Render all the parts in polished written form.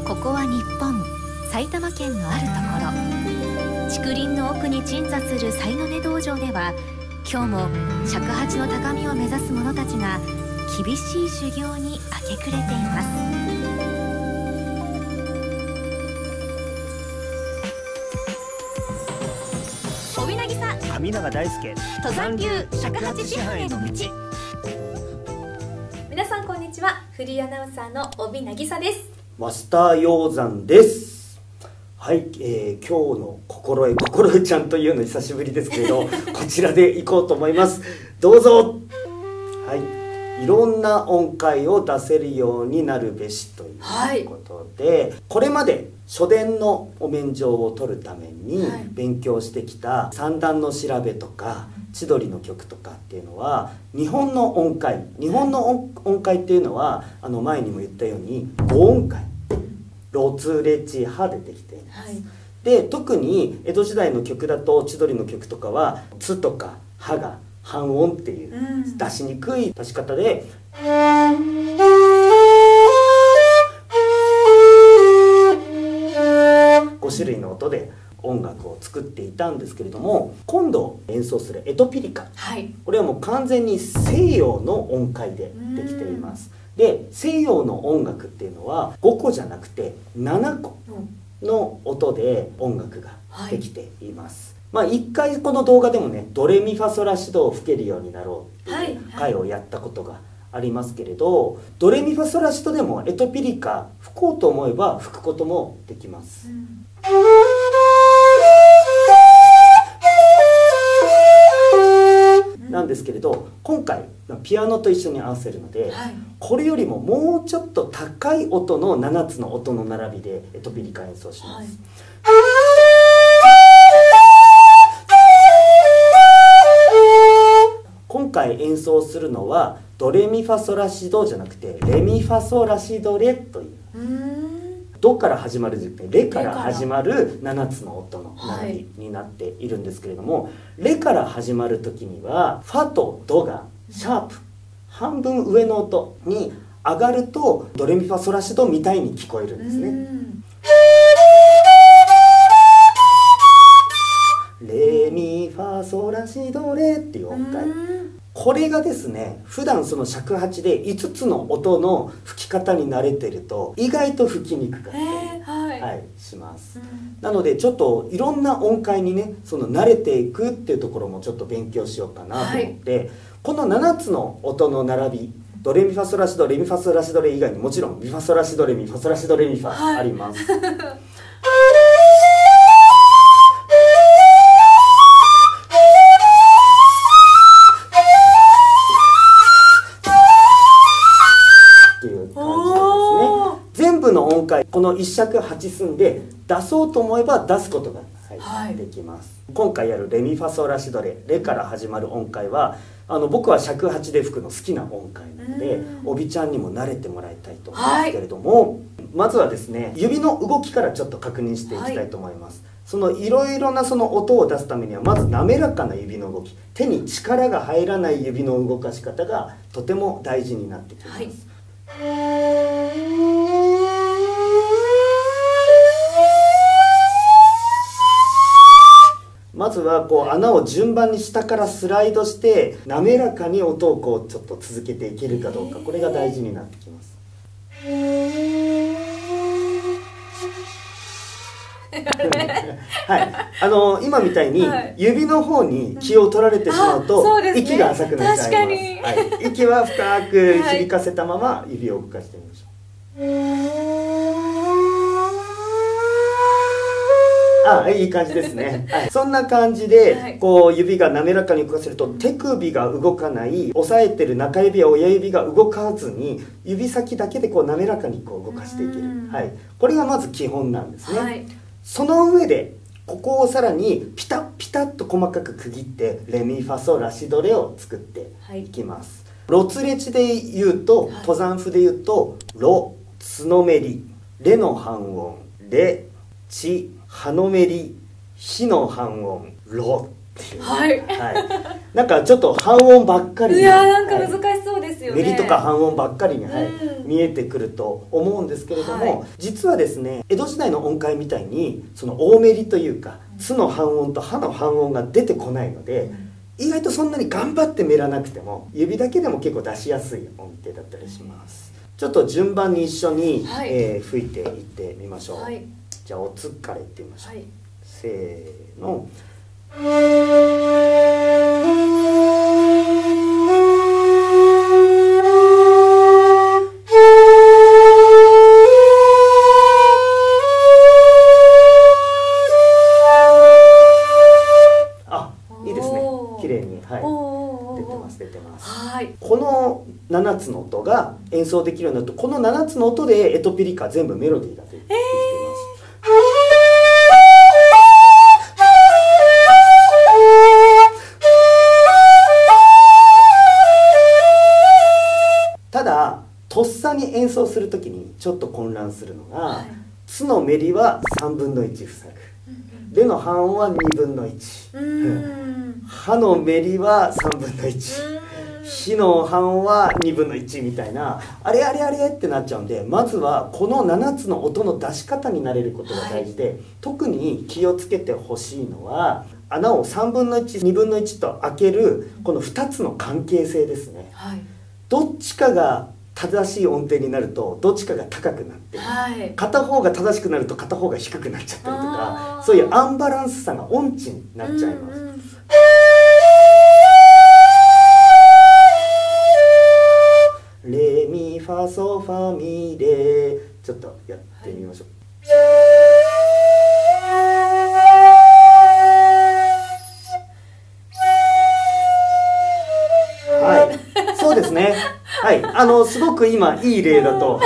ここは日本埼玉県のあるところ、竹林の奥に鎮座する賽の根道場では、今日も尺八の高みを目指す者たちが厳しい修行に明け暮れています。帯渚網永大輔登山流尺八師範への道。皆さんこんにちは。フリーアナウンサーの帯渚です。マスター鷹山です。はい、今日の心得ちゃんというの久しぶりですけれどこちらで行こうと思います。どうぞ。はい、いろんな音階を出せるようになるべしということで、これまで書伝のお免状を取るために勉強してきた三段の調べとか千鳥の曲とかっていうのは日本の音階っていうのは前にも言ったように5音階、ロツレチハでできています。で特に江戸時代の曲だと千鳥の曲とかはツとかハが半音っていう出しにくい出し方で、5種類の音で音楽を作っていたんですけれども、今度演奏するエトピリカ、これはもう完全に西洋の音階でできています。で西洋の音楽っていうのは5個じゃなくて7個の音で音楽ができています。一回この動画でもねドレミファソラシドを吹けるようになろうっていう回をやったことがありますけれど、ドレミファソラシドでもエトピリカ吹こうと思えば吹くこともできます。なんですけれど、今回ピアノと一緒に合わせるので、これよりももうちょっと高い音の7つの音の並びでエトピリカ演奏します。今回演奏するのはドレミファソラシドじゃなくてレミファソラシドレという、ドから始まるじゃなくてレから始まる7つの音の並びになっているんですけれども、レから始まる時にはファとドがシャープ半分上の音に上がるとドレミファソラシドみたいに聞こえるんですね。レミファソラシドレっていう音階、これがですね普段その尺八で5つの音の吹き方に慣れてると意外と吹きにくかったり、します。なのでちょっといろんな音階にねその慣れていくっていうところもちょっと勉強しようかなと思って、この7つの音の並び、ドレミファソラシドレミファソラシドレ以外にもちろんミファソラシドレミファソラシドレミファあります。この1尺8寸で出そうと思えば出すことができます。今回やるレミファソラシドレ、レから始まる音階は僕は尺八で吹くの好きな音階なので、おびちゃんにも慣れてもらいたいと思うんですけれども、まずはですね指の動きからちょっと確認していきたいと思います。そのいろいろなその音を出すためにはまず滑らかな指の動き、手に力が入らない指の動かし方がとても大事になってきます。まずはこう穴を順番に下からスライドして滑らかに音をこうちょっと続けていけるかどうか、これが大事になってきます。はい、今みたいに指の方に気を取られてしまうと息が浅くなっちゃいます。息は深く響かせたまま指を動かしてみましょう。いい感じですね。そんな感じでこう指が滑らかに動かせると手首が動かない、押さえてる中指や親指が動かずに指先だけでこう滑らかにこう動かしていける、これがまず基本なんですね。その上でここをさらにピタッピタッと細かく区切ってレミファソラシドレを作っていきます。ロツレチで言うと、登山譜で言うとロ、ツのメリ、レの半音、レ、チ、ハのメリ、ヒの半音、ロっていう、はいなんかちょっと半音ばっかりに、いやなんか難しそうですよね、メリとか半音ばっかりに、うん見えてくると思うんですけれども、はい実はですね江戸時代の音階みたいにその大メリというか「つ」の半音と「は」の半音が出てこないので、意外とそんなに頑張ってメラなくても指だけでも結構出しやすい音程だったりします。ちょっと順番に一緒に、はい吹いていってみましょう、はいじゃあおつからいってみましょう、はいせーの。あ、いいですね。綺麗に、出てます出てます。はい。この7つの音が演奏できるようになると、この7つの音でエトピリカ全部メロディーができています。ただとっさに演奏するときにちょっと混乱するのが、はいつのメリは3分の1塞ぐ、レの半音は2分の1、ハのメリは3分の1、ヒの半音は2分の1みたいな、あれあれあれってなっちゃうんで、まずはこの7つの音の出し方に慣れることが大事で、特に気をつけてほしいのは穴を3分の1、2分の1と開けるこの2つの関係性ですね。はい。どっちかが正しい音程になるとどっちかが高くなって、はい。片方が正しくなると片方が低くなっちゃったりとかあ、ーそういうアンバランスさが音痴になっちゃいます。レミファソファミレ、ちょっとやってみましょう。そうですね。はい、すごく今いい例だと、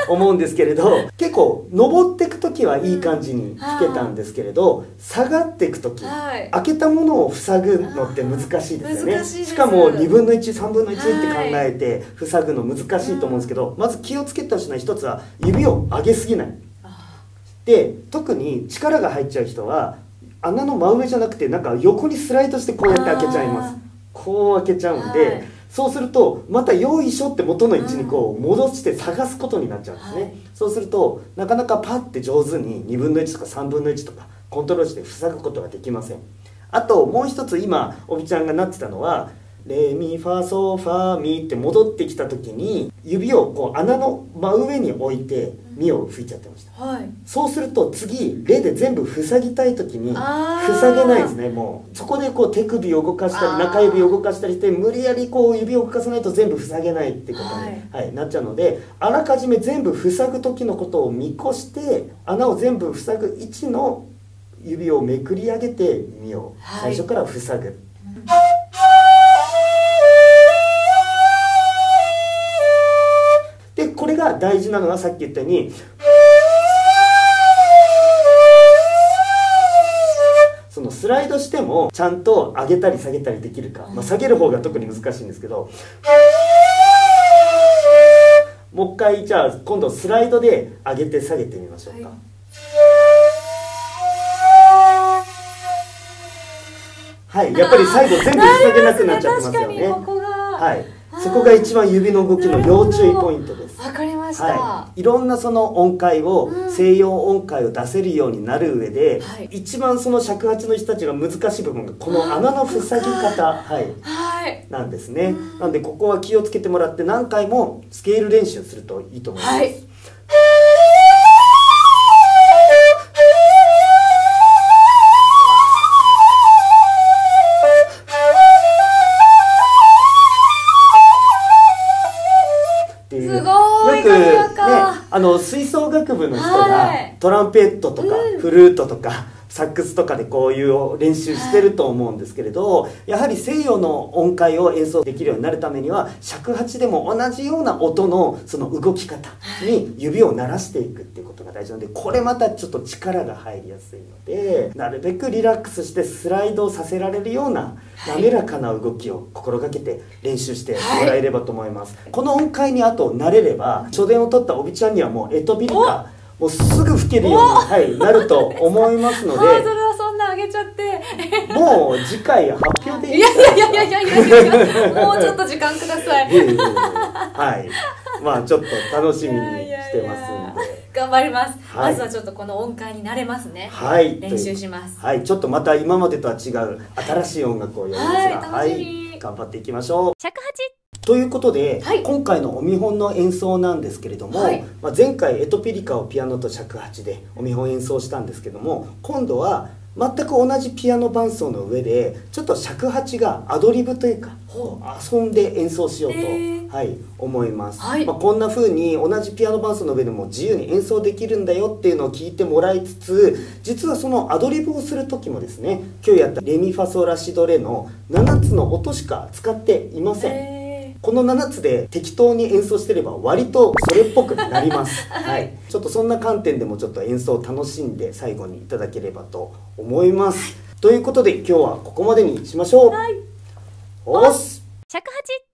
思うんですけれど、結構登っていく時はいい感じに弾けたんですけれど、下がっていく時、開けたものを塞ぐのって難しいですよね。難しいです。しかも2分の1、3分の1って考えて塞ぐの難しいと思うんですけど、まず気をつけてほしいのは一つは指を上げすぎない。で、特に力が入っちゃう人は穴の真上じゃなくてなんか横にスライドしてこうやって開けちゃいます。こう開けちゃうんで、そうするとまたよいしょって元の位置にこう戻して探すことになっちゃうんですね。そうするとなかなかパッて上手に2分の1とか3分の1とかコントロールして塞ぐことができません。あともう一つ今おびちゃんがなってたのはレミファソファミって戻ってきた時に指をこう穴の真上に置いてミを吹いちゃってました。そうすると次レで全部塞ぎたい時に塞げないですね。もうそこでこう手首を動かしたり中指を動かしたりして無理やりこう指を動かさないと全部塞げないってことに、なっちゃうので、あらかじめ全部塞ぐ時のことを見越して穴を全部塞ぐ位置の指をめくり上げてミを最初から塞ぐ。でこれが大事なのはさっき言ったようにそのスライドしてもちゃんと上げたり下げたりできるか、下げる方が特に難しいんですけど、もう一回じゃあ今度スライドで上げて下げてみましょうか。はい、やっぱり最後全部塞げなくなっちゃってますよね。そこが一番指の動きの要注意ポイントです。わかりました。いろんなその音階を、西洋音階を出せるようになる上で、一番その尺八の人たちが難しい部分がこの穴の塞ぎ方、なんですね。なのでここは気をつけてもらって何回もスケール練習するといいと思います。吹奏楽部の人がトランペットとかフルートとかサックスとかでこういう練習してると思うんですけれど、やはり西洋の音階を演奏できるようになるためには尺八でも同じような音のその動き方に指を鳴らしていくっていうことが大事なので、これまたちょっと力が入りやすいので、なるべくリラックスしてスライドさせられるような滑らかな動きを心がけて練習してもらえればと思います。この音階にあと慣れれば初電を取ったおびちゃんにはもうエトピリカもうすぐ吹けるように、なると思いますので。ハードルはそんな上げげちゃって。もう次回発表でいいいですか？やもうちょっと時間ください。はい、まあちょっと楽しみにしてますんで頑張ります、はい、まずはちょっとこの音階に慣れますね。はい、練習します。はい、ちょっとまた今までとは違う新しい音楽をやりますが、はい、楽しみ、頑張っていきましょう。尺八ということで、はい、今回のお見本の演奏なんですけれども、はい、前回エトピリカをピアノと尺八でお見本演奏したんですけども、今度は全く同じピアノ伴奏の上でちょっと尺八がアドリブというか遊んで演奏しようと、はい、思います、はい、こんな風に同じピアノ伴奏の上でも自由に演奏できるんだよっていうのを聞いてもらいつつ、実はそのアドリブをする時もですね、今日やったレミファソラシドレの7つの音しか使っていません。この7つで適当に演奏してれば割とそれっぽくなります、はい、ちょっとそんな観点でもちょっと演奏を楽しんで最後にいただければと思います、ということで今日はここまでにしましょう。はい、おっす尺八